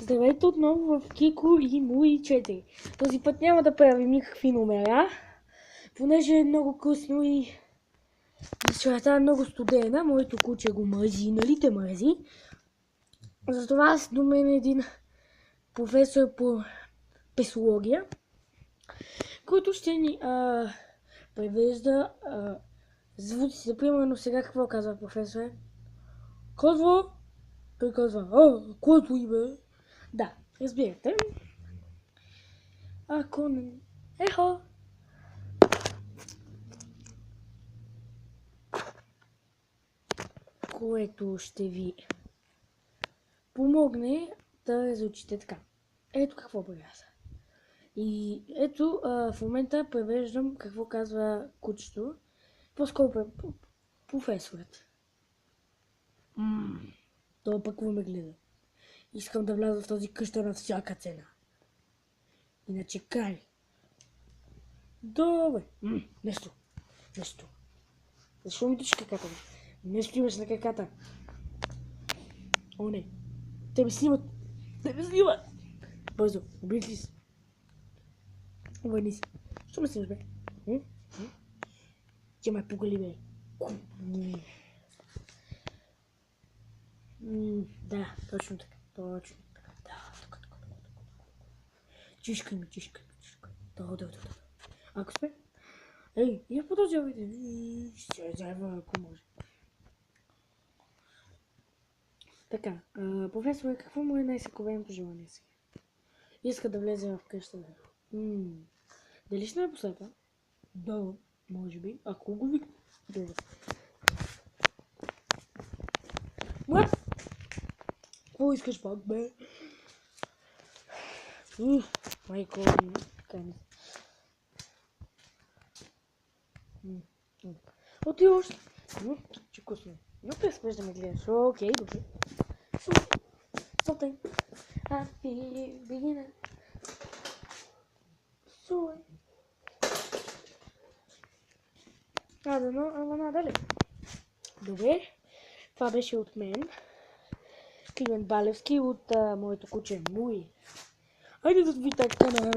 Здравейте отново в Кико и Муи 4. Този път няма да правим никакви номера, понеже е много късно и вечерта е много студена. Моето куче го мързи, нали те мързи? Затова аз до мен един професор по песология, който ще ни превежда звуците. Примерно сега какво казва професор? Казва? Той казва, което име? Да, разбирате. Ако не... Ехо! Което ще ви помогне да разучите така. Ето какво правя. И ето в момента превеждам какво казва кучето. По-скоро професорът. Това пък ме гледа. Искам да вляза в този къща на всяка цена. Иначе край. Добре. Нещо. Защо ми тича каката? Нещо имаш на каката. О, не. Те ме снимат. Бързо, обличи се. Обърни си. Що ме снимаш, бе? Ти ме поgali, бе. Да, точно така. Да, така. Чишкай ми. Да. Ако спе? Ей, я продължавайте. Ще заева, ако може. Така, професор, какво му е най-съкровеното желание сега? Иска да влезе в къщата. Дали ще ме посрета? Да, може би. Ако го ви... Добре. Млад! Какво искаш пак, бе? Майко, така не. Оти още. Че вкусно. Но те спеш да ме гледаш. Окей, добре. Something. Happy beginner. Ама надале. Добре. Това беше от мен. Климент Балевски от моето куче Муи. Айде да ви така канал.